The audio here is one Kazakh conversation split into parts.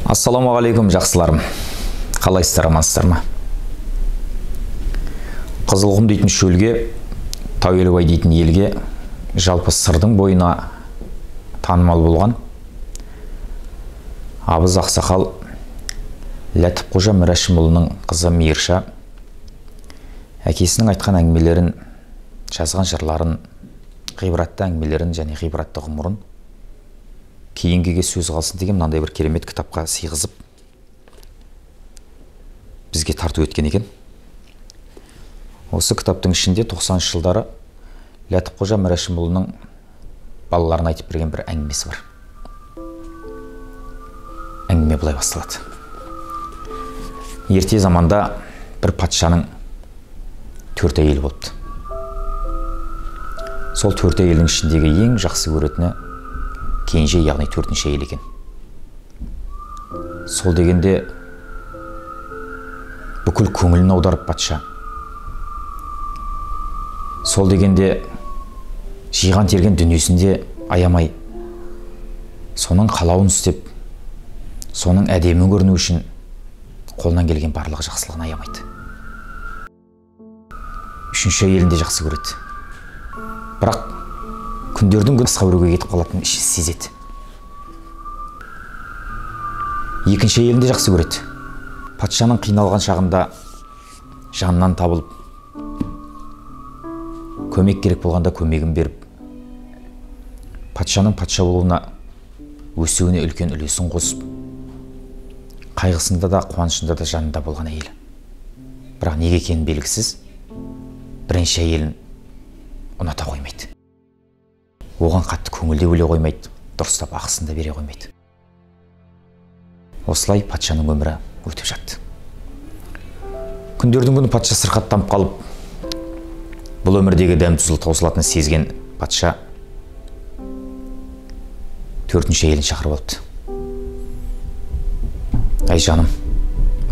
Ассалаумағалейкум жақсыларым. Қалайсыздар, амансыздар ма? Қызылқұм дейтін шөлге, Тәуелбай дейтін елге, жалпы сырдың бойына танымал болған Абыз Ақсақал Ләтіпқожа Мірәшімұлының қызы Мейірша әкесінің айтқан әңгімелерін, жазған жырларын, ғибратты әңгімелерін және ғибратты ғұмырын кейінгіге сөз қалсын деген мынандай бір керемет кітапқа сыйғызып бізге тарту еткен екен. Осы кітаптың ішінде 90-шы жылдары Ләтіпқожа Мірәшімұлының балаларына айтып берген бір әңгімесі бар. Әңгіме былай басталады. Ерте заманда бір патшаның 4 әйелі болыпты. Сол 4 әйелдің ішіндегі ең жақсы көретіні кенже, яғни 4-ші әйел екен. Сол дегенде бүкіл көңілін аударып патша. Сол дегенде жиған терген дүниесінде аямай, соның қалауын істеп, соның әдемі көріну үшін қолынан келген барлығы жақсылығын аямайды. 3-ші әйелін де жақсы көреді. Бірақ күндердің күн басқа біреуге кетіп қалатынын іші сезеді. 2-ші әйелін де жақсы көреді. Патшаның қиналған шағында жанынан табылып, көмек керек болғанда көмегін беріп, патшаның патша болуына өсуіне үлкен үлесін қосып, қайғысында да қуанышында да жанында болған әйел. Бірақ неге екені белгісіз, 1-ші әйелін ұната қоймайды. Оған қатты көңілде бөле қоймайды, дұрыстап ақысын да бере қоймайды. Осылай патшаның өмірі өтіп жатты. Күндердің күні патша сырқаттанып қалып, бұл өмірдегі дәм-тұзы таусылатынын сезген патша 4-ші әйелін шақырып алыпты. Ай жаным,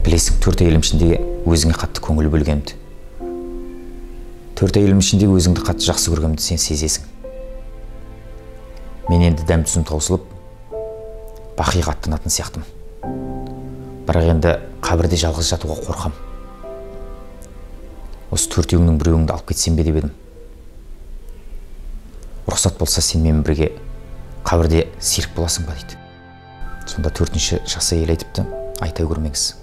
білесің, 4 әйелім ішіндегі өзіңе қатты көңіл бөлгенімді. 4 әйелім ішіндегі өзіңді қатты жақсы көргенімді сен сезесің. Мен енді дәм-тұзым таусылып, бақиға аттанатын сияқтымын. Бірақ енді қабірде жалғыз жатуға қорқам. Осы 4-іңнің біреуіңді алып кетсем бе деп едім. Рұқсат болса сен менімен бірге қабірде серік боласың ба дейді. Сонда 4-ші жас әйел айтыпты, айта көрмеңіз.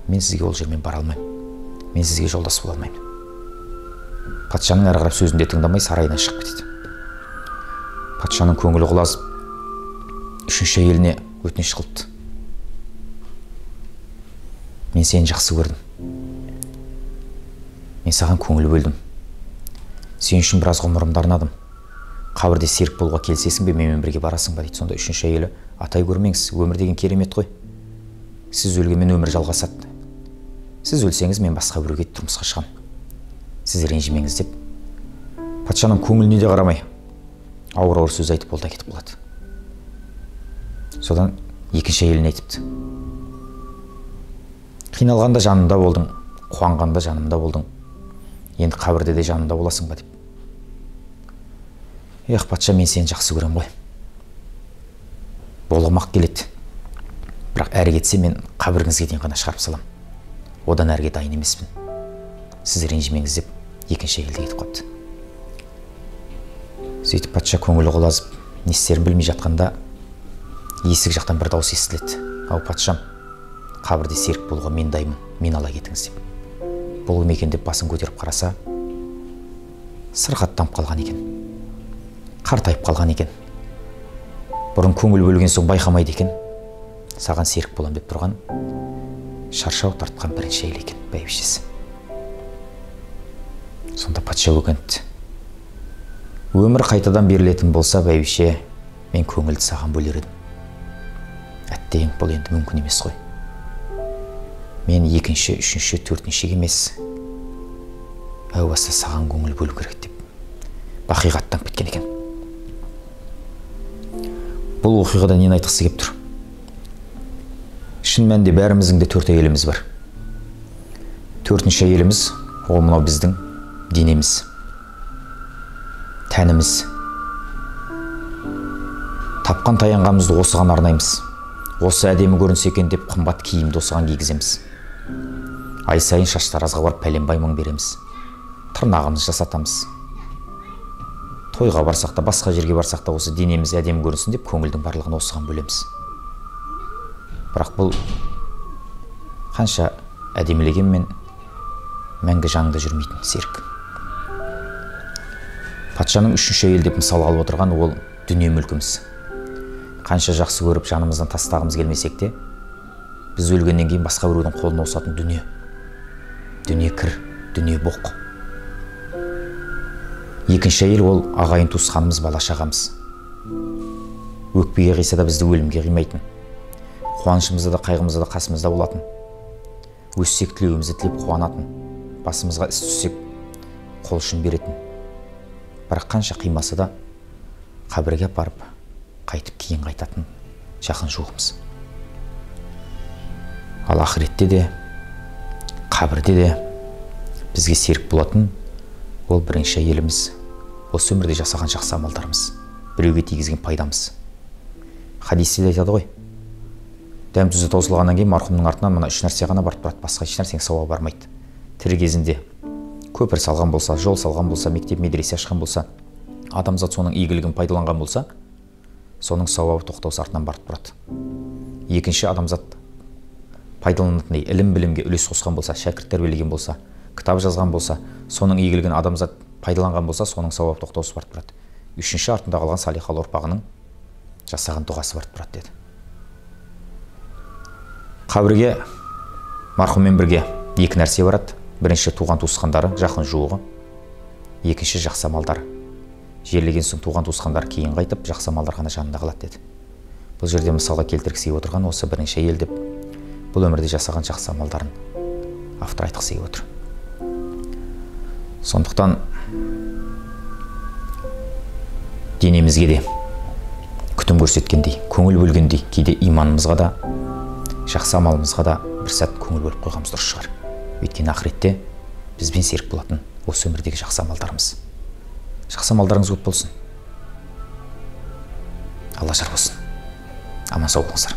Мен сізге ол жермен бара алмаймын. Мен сізге жолдас бола алмаймын. Патшаның әрі қарап сөзін де тыңдамай сарайынан шығып кетеді. Патшаның көңілі құлазып, 3-ші әйеліне өтініш қылыпты. Мен сені жақсы көрдім. Мен саған көңіл бөлдім. Сен үшін біраз ғұмырымды арнадым. Қабірде серік болуға келсесің бе, менімен бірге барасың ба дейді. Сонда 3-ші әйелі, атай көрмеңіз, өмір деген керемет қой. Сіз өлгенмен өмір жалғасады. Сіз өлсеңіз, мен басқа біреуге тұрмысқа шығам. Сіз ренжімеңіз деп, патшаның көңіліне де қарамай, ауыр-ауыр сөз айтып ол да кетіп қалады. Содан 2-ші әйеліне айтыпты. Қиналғанда жанымда болдың, қуанғанда жанымда болдың. Енді қабірде де жанымда боласың ба деп. Ех, патша, мен сені жақсы көрем ғой. Болғымақ келеді. Бірақ әрі кетсе мен қабіріңізге дейін ғана шығарып салам. Одан әріге дайын емеспін. Сіз ренжімеңіз деп 2-ші әйел де кетіп қалыпты. Сөйтіп патша көңілі құлазып, не істерін білмей жатқанда есік жақтан бір дауыс естіледі. Ау патшам, қабірде серік болуға мен дайынмын, мен ала кетіңіз деп. Бұл кім екен деп басын көтеріп қараса, сырқаттанып қалған екен. Қартайып қалған екен. Бұрын көңіл бөлген соң байқамайды екен. Саған серік болам деп тұрған шаршау тартқан 1-ші әйел екен, бәйбішесі. Сонда патша өкінді. Өмір қайтадан берілетін болса, бәйбіше, мен көңілді саған бөлер едім. Әттең, бұл енді мүмкін емес қой. Мен 2-ші, 3-ші, 4-шіге емес, әу баста саған көңіл бөлу керек деп бақиға аттанып кеткен екен. Бұл оқиғада нені айтқысы кеп тұр? Шын мәнінде бәріміздің де 4 әйеліміз бар. 4-ші әйеліміз, ол мынау біздің денеміз, тәніміз. Тапқан таянғанымызды осыған арнаймыз. Осы әдемі көрінсе екен деп қымбат киімді осыған кигіземіз. Ай сайын шаштаразға барып пәленбай мың береміз. Тырнағымызды жасатамыз. Тойға барсақ та, басқа жерге барсақ та осы денеміз әдемі көрінсін деп көңілдің барлығын осыған бөлеміз. Бірақ бұл қанша әдемілегенмен мәңгі жаныңда жүрмейтін Серік. Патшаның үшінші әйел деп мысал алып отырған ол дүние мүлкіміз. Қанша жақсы көріп жанымыздан тастағымыз келмесек те, біз өлгеннен кейін басқа біреудің қолына осатын дүние. Дүние кір, дүние боқ. Екінші әйел ол ағайын туысқанымыз, бала-шағамыз. Өкпеге қиса да бізді өлімге қимайтын. Қуанышымызда да, қайғымызда да қасымызда болатын. Өссек тілеуімізді тілеп қуанатын. Басымызға іс түссек қол ұшын беретін. Бірақ қанша қимасы да қабірге апарып, қайтып кейін қайтатын жақын жуығымыз. Ал ақыретте де, қабірде де бізге серік болатын ол бірінші әйеліміз, осы өмірде жасаған жақсы амалдарымыз, біреуге тигізген пайдамыз. Хадисте айтады ғой, дәм тұзы таусылғаннан кейін марқұмның артынан мына үш нәрсе ғана барып тұрады, басқа еш нәрсеге сауап бармайды. Тірі кезінде көпір салған болса, жол салған болса, мектеп медресе ашқан болса, адамзат соның игілігін пайдаланған болса, соның сауабы тоқтаусыз артынан барып тұрады. Екінші, адамзат пайдаланатындай ілім-білімге үлес қосқан болса, шәкірт тәрбиелеген болса, кітап жазған болса, соның игілігін адамзат пайдаланған болса, соның сауабы тоқтаусыз барып тұрады. Үшінші, артында қалған салихалы ұрпағының жасаған дұғасы барып тұрады деді. Қабірге марқұммен бірге екі нәрсе барады. Бірінші, туған туысқандары, жақын жуығы. Екінші, жақсы амалдары. Жерлеген соң туған туысқандар кейін қайтып, жақсы амалдар ғана жанында қалады деді. Бұл жерде мысалға келтіргісі келіп отырған осы бірінші әйел деп, бұл өмірде жасаған жақсы амалдарын автор айтқысы келіп отыр. Сондықтан денемізге де күтім көрсеткендей, көңіл бөлгендей, кейде иманымызға да, жақсы амалымызға да бір сәт көңіл бөліп қойғанымыз дұрыс шығар. Өйткені ақыретте бізбен серік болатын осы өмірдегі жақсы амалдарымыз. Жақсы амалдарыңыз көп болсын. Алла жар болсын. Аман сау болыңыздар.